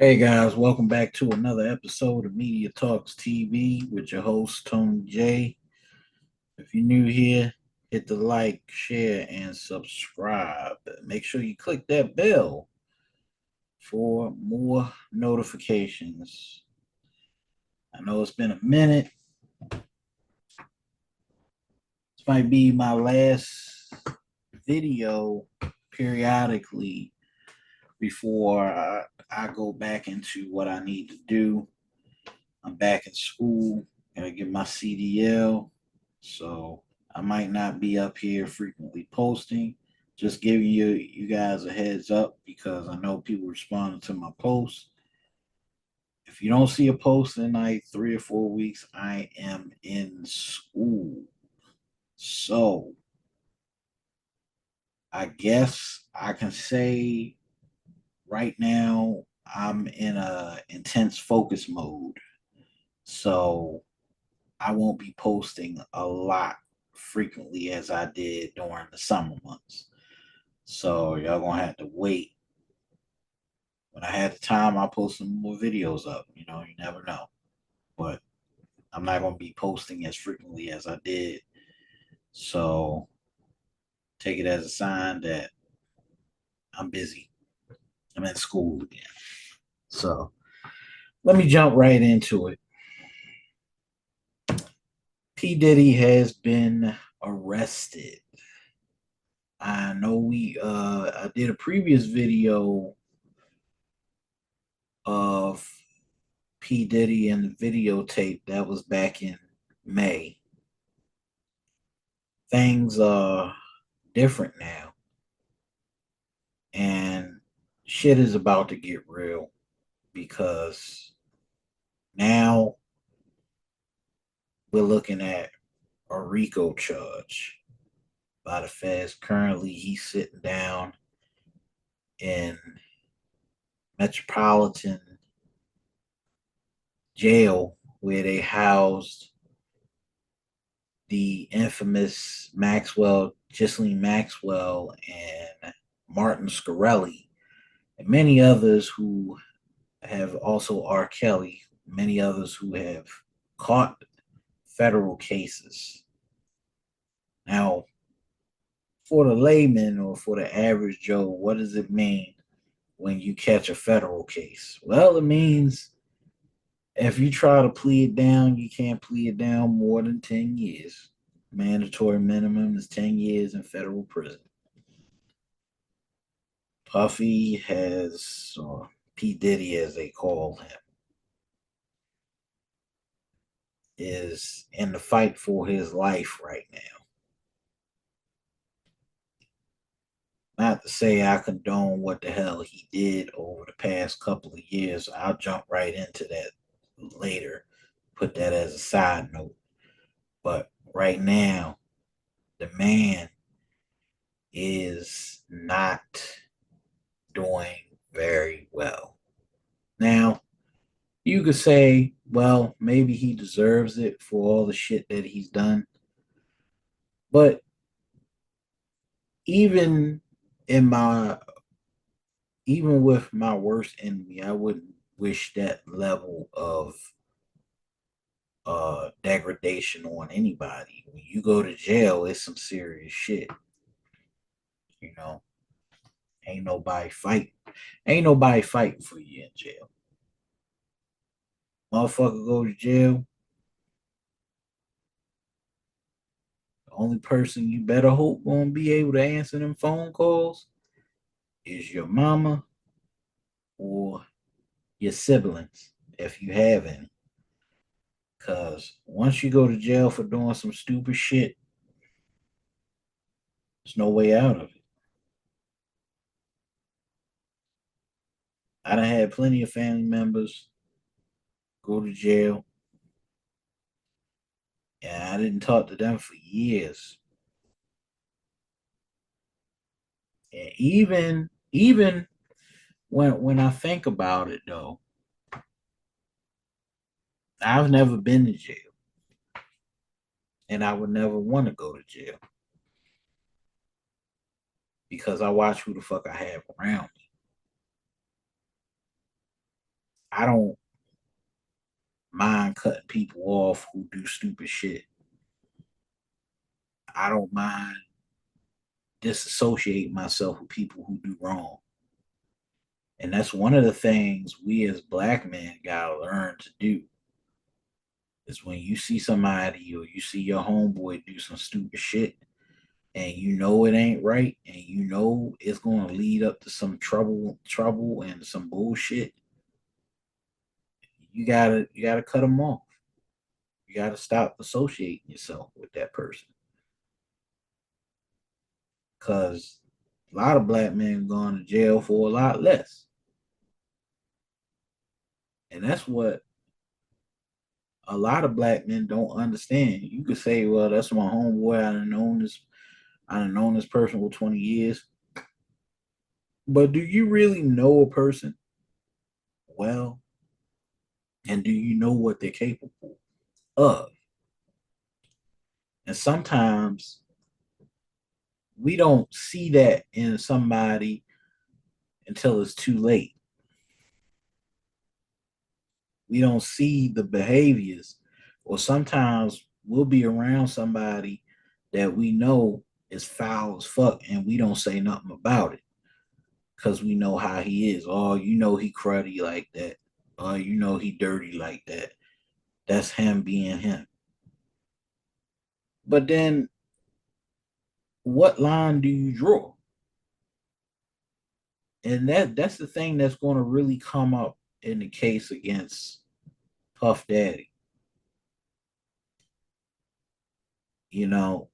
Hey guys, welcome back to another episode of Media Talks TV with your host Tony J. If you're new here, hit the like, share, and subscribe. Make sure you click that bell for more notifications. I know it's been a minute. This might be my last video periodically before I go back into what I need to do. I'm back in school. Gotta get my CDL. So I might not be up here frequently posting. Just giving you guys a heads up because I know people responding to my posts. If you don't see a post in like 3 or 4 weeks, I am in school. So I guess I can say right now I'm in a intense focus mode. So I won't be posting a lot frequently as I did during the summer months. So y'all gonna have to wait. When I had the time, I'll post some more videos up. You never know. But I'm not gonna be posting as frequently as I did. So take it as a sign that I'm busy. I'm in school again. So let me jump right into it. P. Diddy has been arrested. I know I did a previous video of P. Diddy and the videotape that was back in May. Things are different now, and shit is about to get real because now we're looking at a RICO charge by the feds. Currently, he's sitting down in Metropolitan Jail where they housed the infamous Ghislaine Maxwell, and Martin Scarelli, and many others who have also R. Kelly, many others who have caught federal cases. Now, for the layman or for the average Joe, what does it mean when you catch a federal case? Well, it means if you try to plead it down, you can't plead it down more than 10 years. Mandatory minimum is 10 years in federal prison. Puffy has, or P. Diddy as they call him, is in the fight for his life right now. Not to say I condone what the hell he did over the past couple of years. I'll jump right into that later. Put that as a side note. But right now, the man is not doing very well. Now, you could say, well, maybe he deserves it for all the shit that he's done. But even in my even with my worst enemy, I wouldn't wish that level of degradation on anybody. When you go to jail, it's some serious shit. You know, ain't nobody fighting. Ain't nobody fighting for you in jail. Motherfucker go to jail. The only person you better hope gonna be able to answer them phone calls is your mama or your siblings, if you have any. Cause once you go to jail for doing some stupid shit, there's no way out of it. I done had plenty of family members go to jail, and I didn't talk to them for years. And even when I think about it though, I've never been to jail. And I would never want to go to jail because I watch who the fuck I have around me. I don't mind cutting people off who do stupid shit. I don't mind disassociating myself with people who do wrong. And that's one of the things we as black men gotta learn to do is when you see somebody or you see your homeboy do some stupid shit and you know it ain't right and you know it's gonna lead up to some trouble and some bullshit, you gotta cut them off. You gotta stop associating yourself with that person. Cause a lot of black men going to jail for a lot less. And that's what a lot of black men don't understand. You could say, well, that's my homeboy. I done known this person for 20 years. But do you really know a person well? And do you know what they're capable of? And sometimes we don't see that in somebody until it's too late. We don't see the behaviors, or sometimes we'll be around somebody that we know is foul as fuck and we don't say nothing about it because we know how he is. Oh, you know he cruddy like that. Oh, you know he dirty like that. That's him being him. But then what line do you draw? And that's the thing that's going to really come up in the case against Puff Daddy. You know,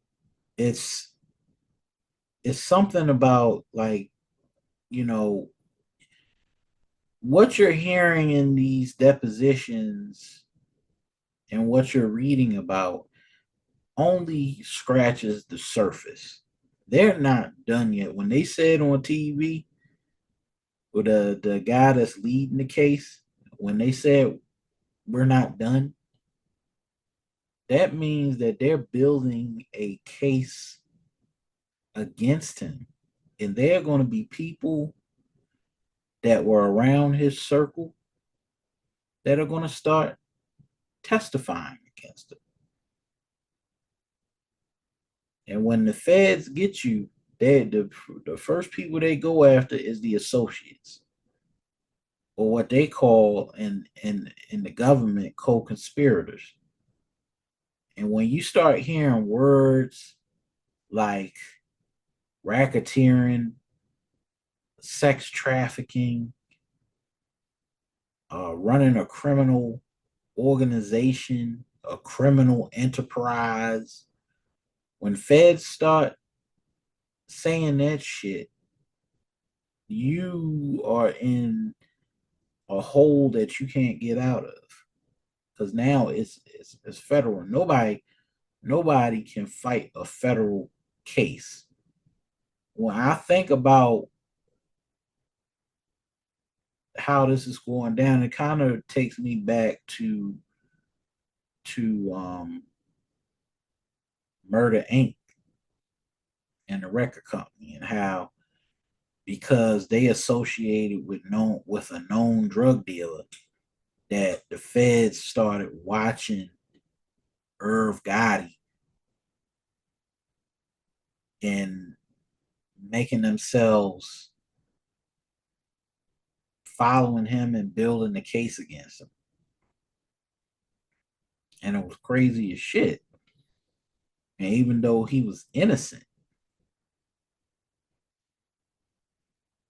it's it's something about like, you know, what you're hearing in these depositions and what you're reading about only scratches the surface. They're not done yet. When they said on TV, with the guy that's leading the case, when they said we're not done, that means that they're building a case against him. And there are going to be people that were around his circle that are going to start testifying against him. And when the feds get you, the first people they go after is the associates, or what they call in the government co-conspirators. And when you start hearing words like racketeering, sex trafficking, running a criminal organization, a criminal enterprise, when feds start saying that shit, you are in a hole that you can't get out of. Because now it's federal. Nobody can fight a federal case. When I think about how this is going down, it kind of takes me back to Murder Inc. and the record company, and how because they associated with a known drug dealer, that the feds started watching Irv Gotti and making themselves following him and building the case against him. And it was crazy as shit. And even though he was innocent,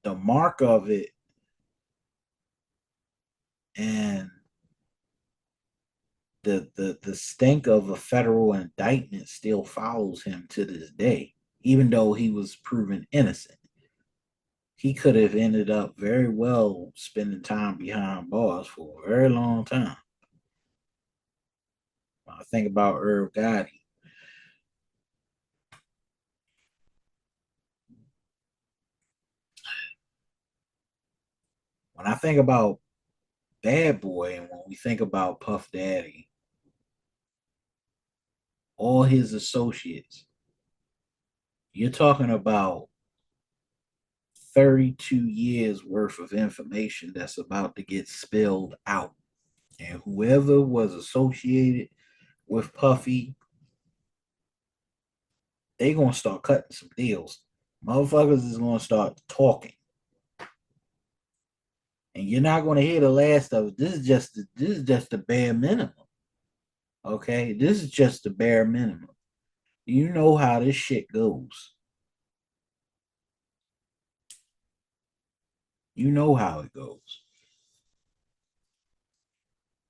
the mark of it and the stink of a federal indictment still follows him to this day, even though he was proven innocent. He could have ended up very well spending time behind bars for a very long time. When I think about Irv Gotti, when I think about Bad Boy, and when we think about Puff Daddy, all his associates, you're talking about 32 years worth of information that's about to get spilled out. And whoever was associated with Puffy, they gonna start cutting some deals. Motherfuckers is gonna start talking. And you're not gonna hear the last of it. This is just the bare minimum. Okay? This is just the bare minimum. You know how this shit goes. You know how it goes.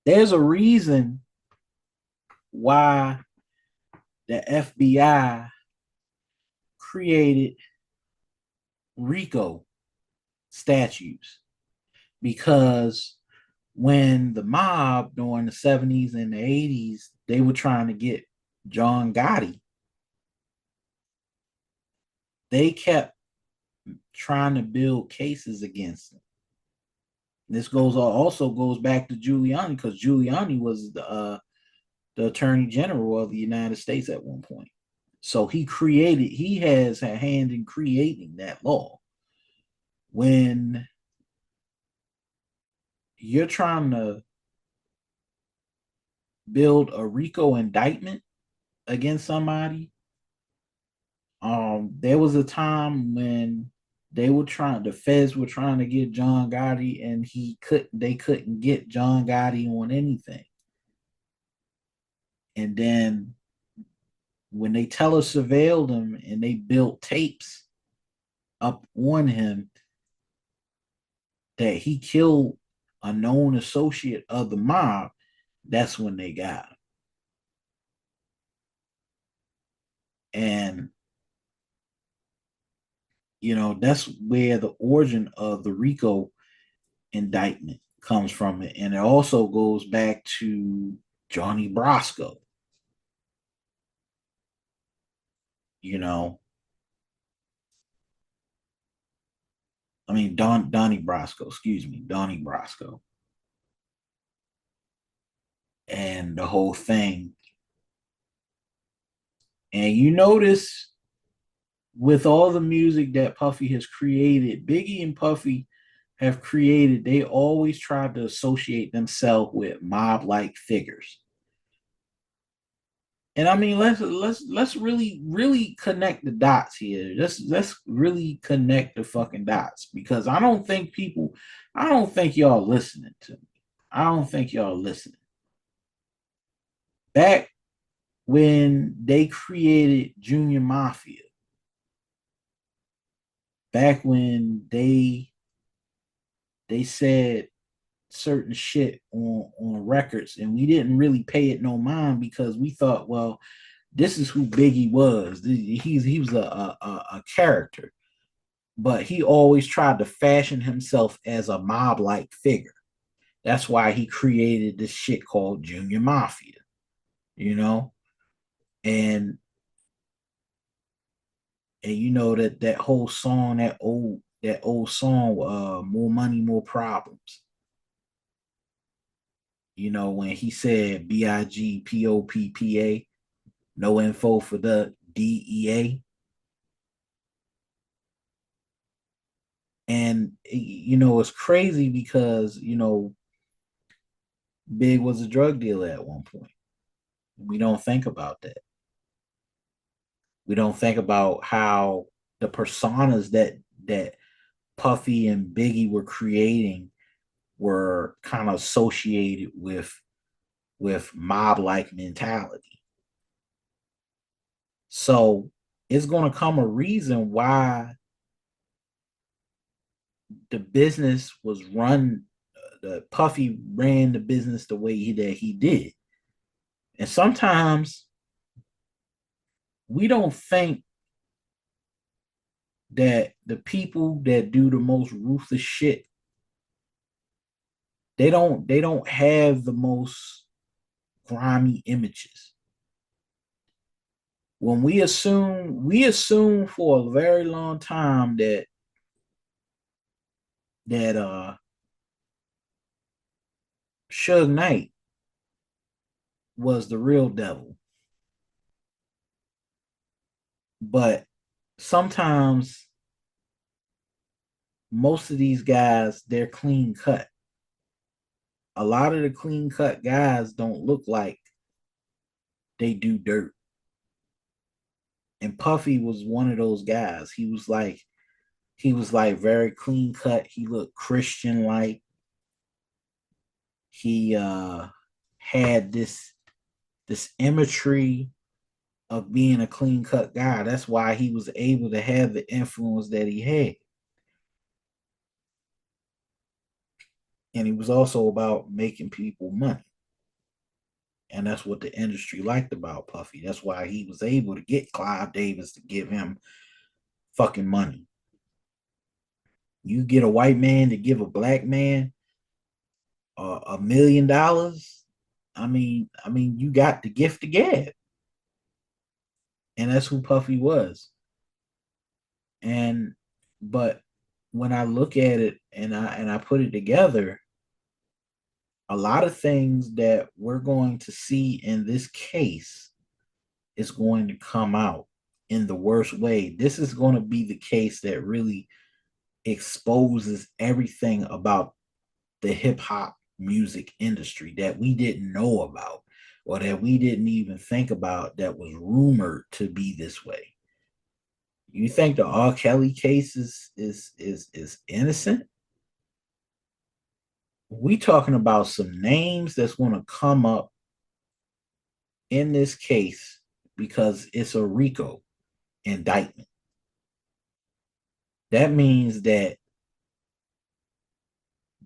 There's a reason why the FBI created RICO statutes, because when the mob during the 70s and the 80s, they were trying to get John Gotti, they kept trying to build cases against him. This also goes back to Giuliani, because Giuliani was the Attorney General of the United States at one point. So he has a hand in creating that law. When you're trying to build a RICO indictment against somebody, there was a time when the feds were trying to get John Gotti, and they couldn't get John Gotti on anything. And then when they telesurveilled him and they built tapes up on him that he killed a known associate of the mob, that's when they got him. And that's where the origin of the RICO indictment comes from. It, and it also goes back to Johnny Brasco. You know, I mean Donnie Brasco, excuse me, Donnie Brasco, and the whole thing. And you notice with all the music that Puffy has created, Biggie and Puffy have created, they always try to associate themselves with mob-like figures. And I mean, let's really connect the dots here. Let's really connect the fucking dots, because I don't think y'all listening to me. I don't think y'all listening. Back when they created Junior Mafia, back when they said certain shit on records, and we didn't really pay it no mind, because we thought, well, this is who Biggie was. He was a character, but he always tried to fashion himself as a mob like figure. That's why he created this shit called Junior Mafia, you know, and that whole song, that old song, More Money, More Problems. When he said BIGPOPPA, no info for the DEA. And it's crazy because Big was a drug dealer at one point. We don't think about that. We don't think about how the personas that Puffy and Biggie were creating were kind of associated with mob like mentality. So it's going to come a reason why the business was run. The Puffy ran the business the way that he did, and sometimes we don't think that the people that do the most ruthless shit, they don't have the most grimy images. When we assume for a very long time that Suge Knight was the real devil. But sometimes most of these guys, they're clean cut. A lot of the clean cut guys don't look like they do dirt. And Puffy was one of those guys. He was like very clean cut. He looked Christian like. He had this imagery of being a clean cut guy. That's why he was able to have the influence that he had. And he was also about making people money. And that's what the industry liked about Puffy. That's why he was able to get Clive Davis to give him fucking money. You get a white man to give a black man $1 million. I mean, you got the gift of gab, and that's who Puffy was. And but when I look at it and I put it together, a lot of things that we're going to see in this case is going to come out in the worst way. This is going to be the case that really exposes everything about the hip hop music industry that we didn't know about or that we didn't even think about that was rumored to be this way. You think the R. Kelly case is innocent? We talking about some names that's going to come up in this case because it's a RICO indictment. That means that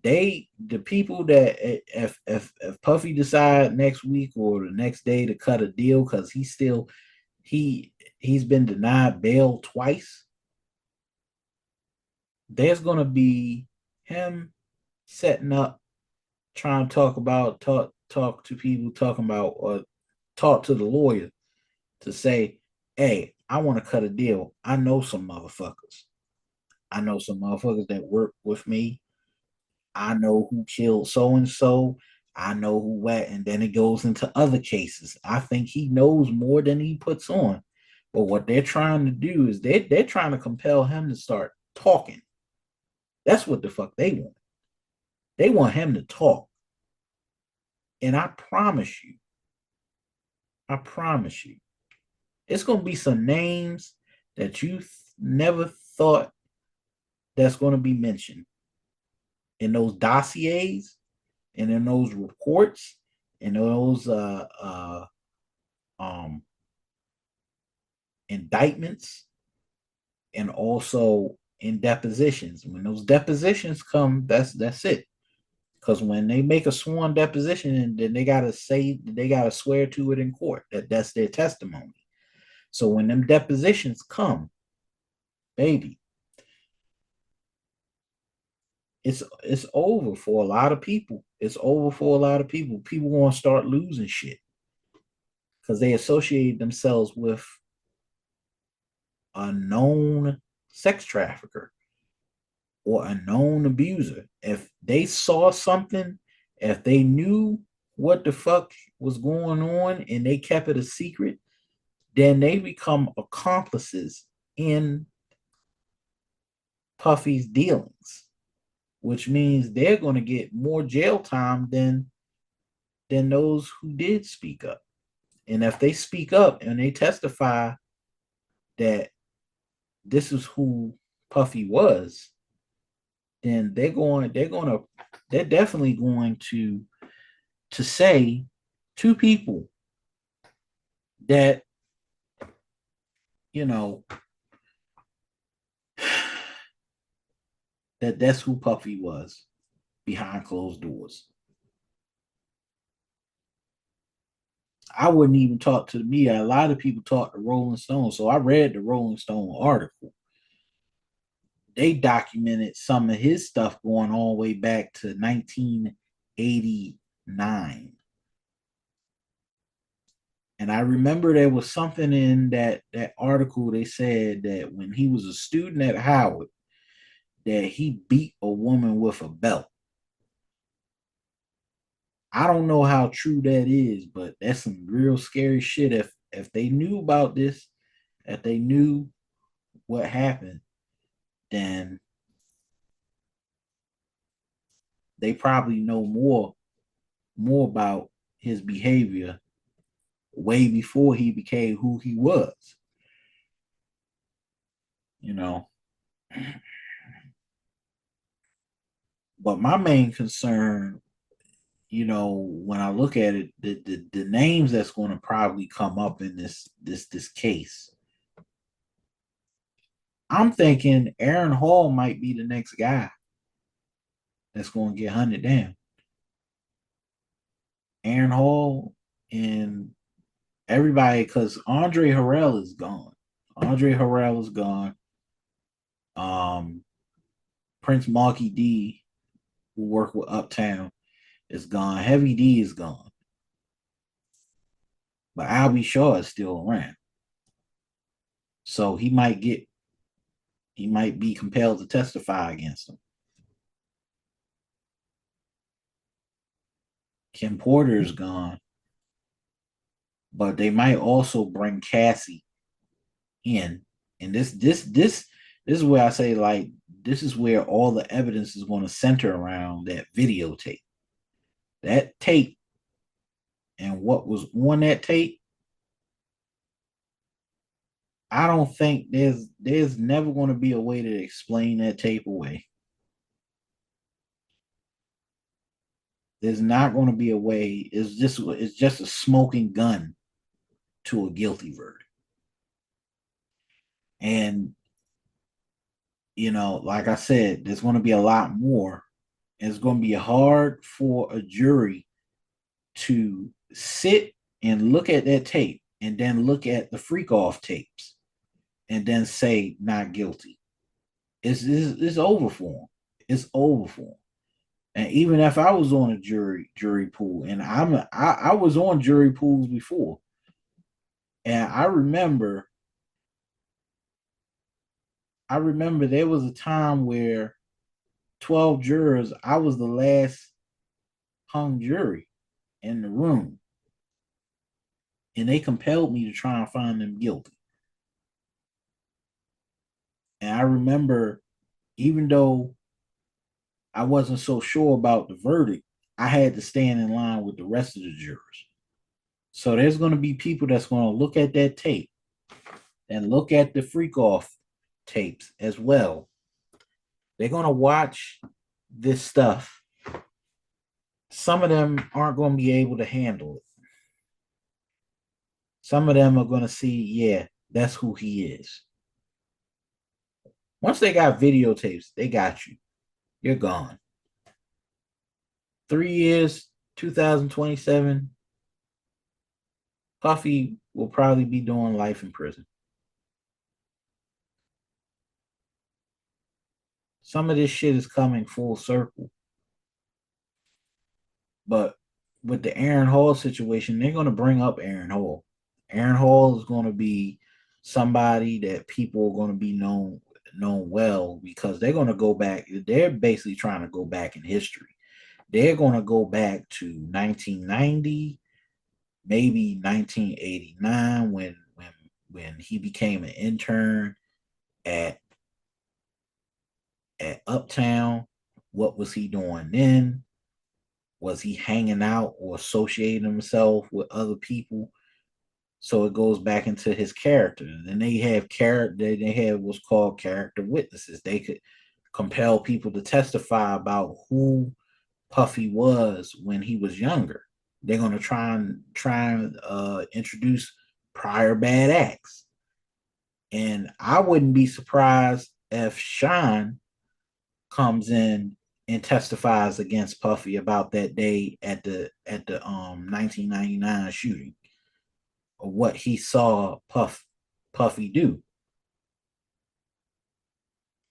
the people that if Puffy decide next week or the next day to cut a deal because he he's been denied bail twice, there's gonna be him setting up, trying to talk to people, talking about or talk to the lawyer to say, hey, I want to cut a deal. I know some motherfuckers. I know some motherfuckers that work with me. I know who killed so and so. I know who what, and then it goes into other cases. I think he knows more than he puts on. But what they're trying to do is they're trying to compel him to start talking. That's what the fuck they want. They want him to talk. And I promise you, it's gonna be some names that you never thought that's gonna be mentioned in those dossiers and in those reports and those um indictments and also in depositions. When those depositions come, that's it. Because when they make a sworn deposition, and then they gotta swear to it in court that that's their testimony. So when them depositions come, baby, it's over for a lot of people. It's over for a lot of people. People want to start losing shit because they associate themselves with a known sex trafficker or a known abuser. If they saw something, if they knew what the fuck was going on and they kept it a secret, then they become accomplices in Puffy's dealings, which means they're going to get more jail time than those who did speak up. And if they speak up and they testify that this is who Puffy was, then they're definitely going to say to people that you know that that's who Puffy was behind closed doors. I wouldn't even talk to the media. A lot of people talk to Rolling Stone, so I read the Rolling Stone article. They documented some of his stuff going all the way back to 1989. And I remember there was something in that article. They said that when he was a student at Howard, that he beat a woman with a belt. I don't know how true that is, but that's some real scary shit. If they knew about this, if they knew what happened, then they probably know more about his behavior way before he became who he was. You know, but my main concern, when I look at it, the names that's going to probably come up in this case, I'm thinking Aaron Hall might be the next guy that's going to get hunted down. Aaron Hall and everybody, because Andre Harrell is gone. Andre Harrell is gone. Um, Prince Marky D, who worked with Uptown, is gone. Heavy D is gone. But Albie Shaw is still around. So he might be compelled to testify against him. Kim Porter is gone. But they might also bring Cassie in. And this is where I say, like, this is where all the evidence is going to center around that videotape. That tape and what was on that tape, I don't think there's never going to be a way to explain that tape away. There's not going to be a way. It's just a smoking gun to a guilty verdict. And like I said, there's going to be a lot more. It's going to be hard for a jury to sit and look at that tape and then look at the freak off tapes and then say not guilty. It's over for them. It's over for them. And even if I was on a jury pool, and I was on jury pools before, and I remember there was a time where 12 jurors, I was the last hung jury in the room, and they compelled me to try and find them guilty. And I remember, even though I wasn't so sure about the verdict, I had to stand in line with the rest of the jurors. So there's going to be people that's going to look at that tape and look at the freak off tapes as well. They're going to watch this stuff. Some of them aren't going to be able to handle it. Some of them are going to see, yeah, that's who he is. Once they got videotapes, they got you. You're gone. 3 years, 2027, Puffy will probably be doing life in prison. Some of this shit is coming full circle. But with the Aaron Hall situation, they're going to bring up Aaron Hall. Aaron Hall is going to be somebody that people are going to be known well, because they're going to go back. They're basically trying to go back in history. They're going to go back to 1990, maybe 1989, when he became an intern at Uptown. What was he doing then? Was he hanging out or associating himself with other people? So it goes back into his character. And then they have what's called character witnesses. They could compel people to testify about who Puffy was when he was younger. They're gonna try and introduce prior bad acts. And I wouldn't be surprised if Sean comes in and testifies against Puffy about that day at the 1999 shooting, or what he saw Puffy do.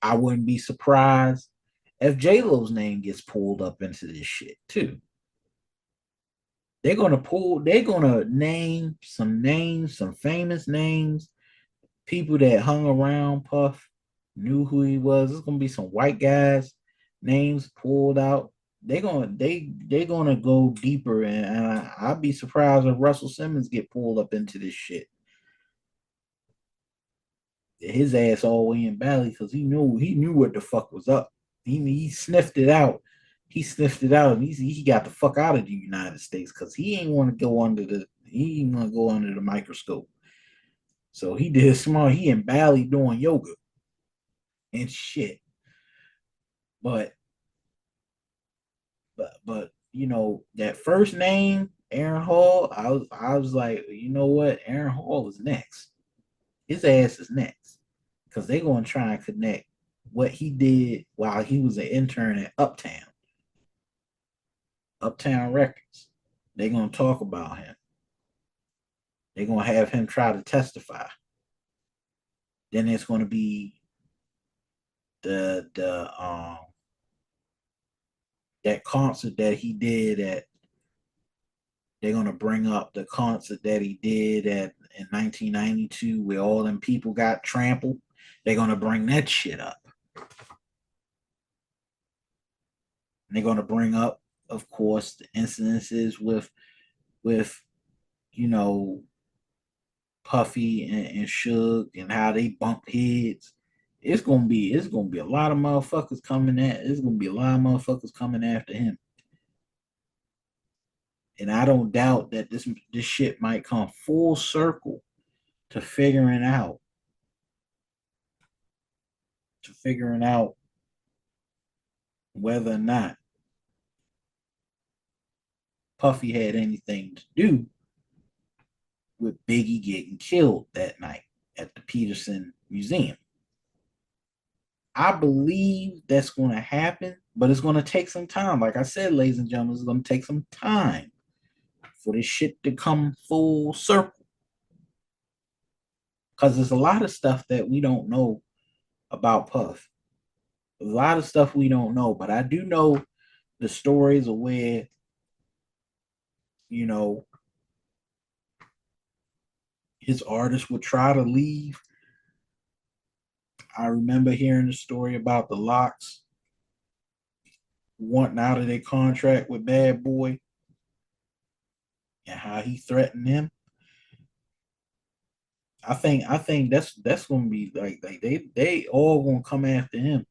I wouldn't be surprised if J Lo's name gets pulled up into this shit too. They're gonna name some names, some famous names, people that hung around Puff, knew who he was. There's gonna be some white guys names pulled out. They're gonna go deeper, and I'd be surprised if Russell Simmons get pulled up into this shit. His ass all the way in Bali, because he knew what the fuck was up. He sniffed it out. He sniffed it out and he got the fuck out of the United States because he ain't want to go under the he didn't want to go under the microscope. So he did small. He in Bali doing yoga and shit. But but you know that first name Aaron Hall, I was like, you know what, Aaron Hall is next. His ass is next because they're gonna try and connect what he did while he was an intern at Uptown Records. They're gonna talk about him. They're gonna have him try to testify. Then it's gonna be the that concert that he did at. They're gonna bring up the concert that he did at in 1992 where all them people got trampled. They're gonna bring that shit up. And they're gonna bring up, of course, the incidences with you know Puffy and Suge and how they bumped heads. It's gonna be a lot of motherfuckers coming at. It's gonna be a lot of motherfuckers coming after him. And I don't doubt that this shit might come full circle to figuring out whether or not Puffy had anything to do with Biggie getting killed that night at the Peterson Museum. I believe that's going to happen, but it's going to take some time. Like I said, ladies and gentlemen, it's going to take some time for this shit to come full circle. Because there's a lot of stuff that we don't know about Puff. A lot of stuff we don't know, but I do know the stories of where, you know, his artists would try to leave. I remember hearing the story about the Locks wanting out of their contract with Bad Boy and how he threatened him. I think that's gonna be like they all gonna come after him.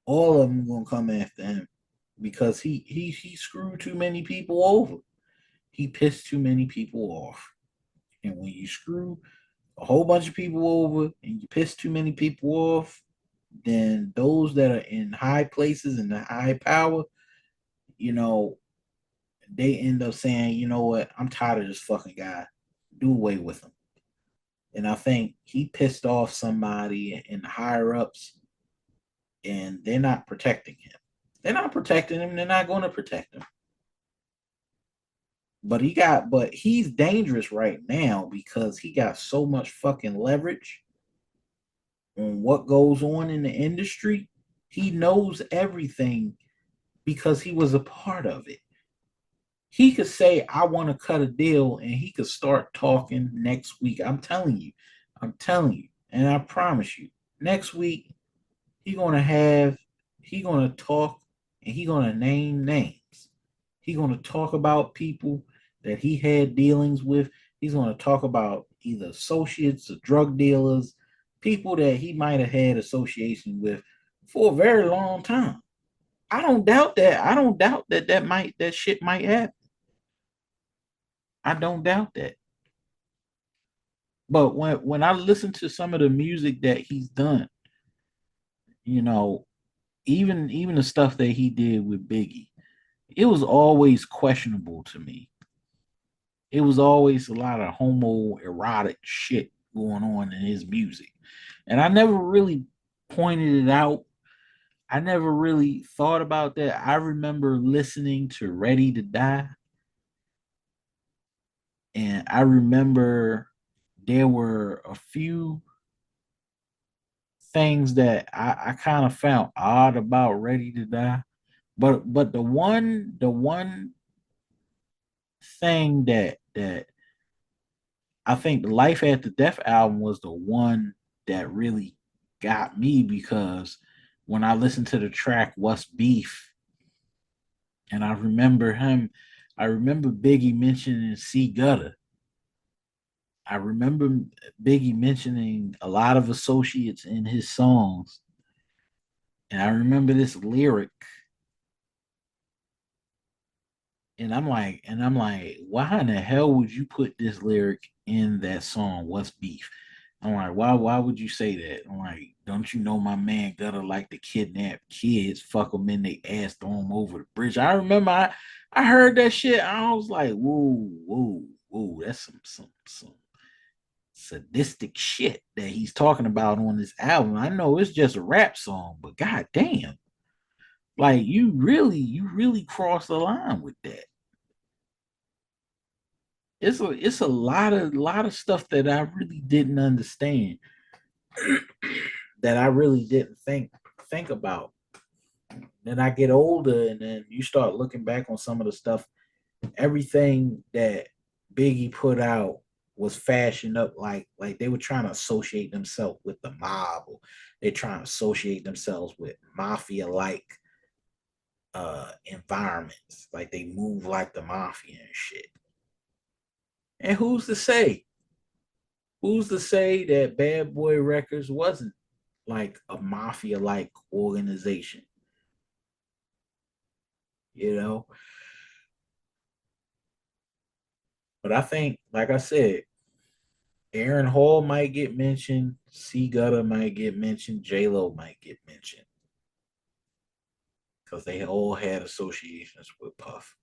All of them gonna come after him because he screwed too many people over. He pissed too many people off. And when you screw a whole bunch of people over and you piss too many people off, then those that are in high places and the high power, you know, they end up saying, you know what, I'm tired of this fucking guy. Do away with him. And I think he pissed off somebody in the higher ups and they're not protecting him. They're not protecting him. They're not going to protect him. But he's dangerous right now because he got so much fucking leverage on what goes on in the industry. He knows everything because he was a part of it. He could say, I want to cut a deal, and he could start talking next week. I'm telling you, and I promise you, next week he gonna talk and he gonna name names. He gonna talk about people that he had dealings with. He's gonna talk about either associates or drug dealers, people that he might have had association with for a very long time. I don't doubt that. I don't doubt that shit might happen. I don't doubt that. But when I listen to some of the music that he's done, you know, even the stuff that he did with Biggie, it was always questionable to me. It was always a lot of homoerotic shit going on in his music. And I never really pointed it out. I never really thought about that. I remember listening to Ready to Die, and I remember there were a few things that I kind of found odd about Ready to Die. But the one thing that I think the Life After Death album was the one that really got me because when I listened to the track What's Beef, and I remember Biggie mentioning C Gutter. I remember Biggie mentioning a lot of associates in his songs. And I remember this lyric and I'm like, why in the hell would you put this lyric in that song? What's beef? I'm like, why would you say that? I'm like, don't you know my man Gutter like to kidnap kids, fuck them in their ass, throw them over the bridge? I remember I heard that shit. I was like, whoa, whoa, whoa, that's some sadistic shit that he's talking about on this album. I know it's just a rap song, but god damn, like you really crossed the line with that. It's a lot of stuff that I really didn't understand, that I really didn't think about. Then I get older, and then you start looking back on some of the stuff. Everything that Biggie put out was fashioned up like they were trying to associate themselves with the mob, or they're trying to associate themselves with mafia like environments. Like they move like the mafia and shit. And who's to say? Who's to say that Bad Boy Records wasn't like a mafia like organization? You know, but I think, like I said, Aaron Hall might get mentioned, C Gutter might get mentioned, J Lo might get mentioned because they all had associations with Puff.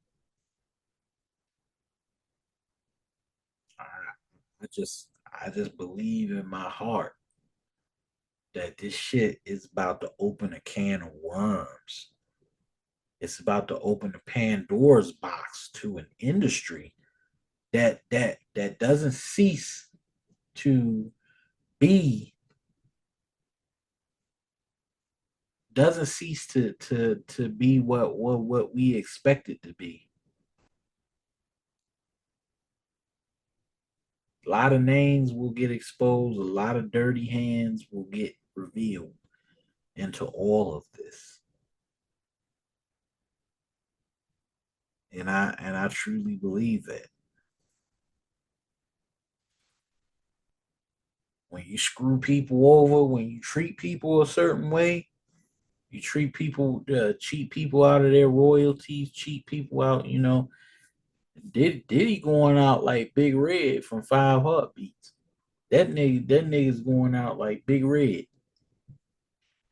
I, I just believe in my heart that this shit is about to open a can of worms. It's about to open the Pandora's box to an industry that doesn't cease to be doesn't cease to be what we expect it to be. A lot of names will get exposed, a lot of dirty hands will get revealed into all of this. And I truly believe that when you screw people over, when you treat people a certain way, you treat people, cheat people out of their royalties, cheat people out. Diddy going out like Big Red from Five Heartbeats. That nigga's going out like Big Red.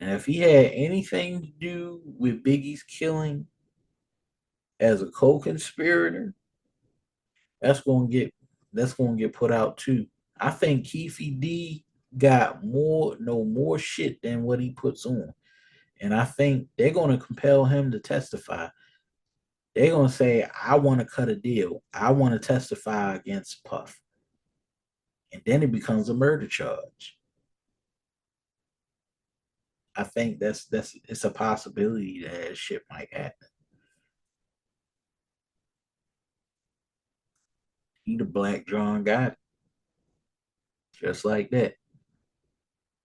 And if he had anything to do with Biggie's killing as a co-conspirator, that's gonna get that's gonna get put out too. I think Keefy D got more shit than what he puts on. And I think they're gonna compel him to testify. They're gonna say, I want to cut a deal. I want to testify against Puff. And then it becomes a murder charge. I think that's it's a possibility that shit might happen. He the Black John got it. Just like that.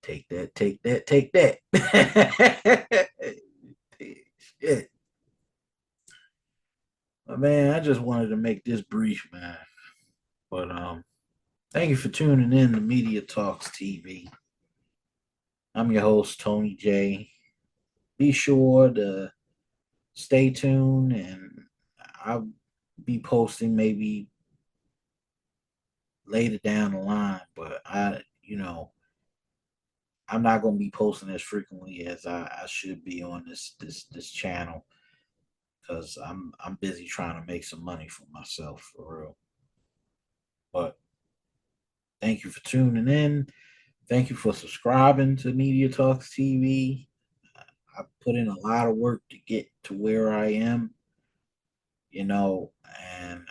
Take that, take that, take that. Shit. But man, I just wanted to make this brief, man. But thank you for tuning in to Media Talks TV. I'm your host, Tony J. Be sure to stay tuned, and I'll be posting maybe later down the line, but I'm not gonna be posting as frequently as I should be on this channel, because I'm busy trying to make some money for myself, for real. But thank you for tuning in. Thank you for subscribing to Media Talks TV. I put in a lot of work to get to where I am, you know, and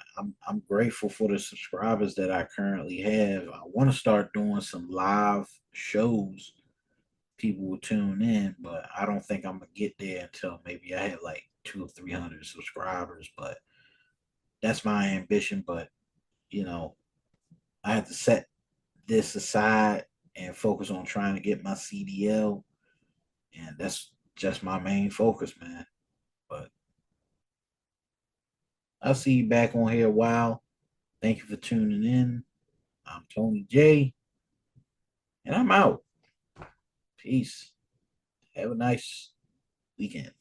I'm grateful for the subscribers that I currently have. I want to start doing some live shows. People will tune in, but I don't think I'm gonna get there until maybe I have like 200 or 300 subscribers. But that's my ambition. But you know, I have to set this aside and focus on trying to get my CDL, and that's just my main focus, man. But I'll see you back on here a while. Thank you for tuning in. I'm Tony J, and I'm out. Peace. Have a nice weekend.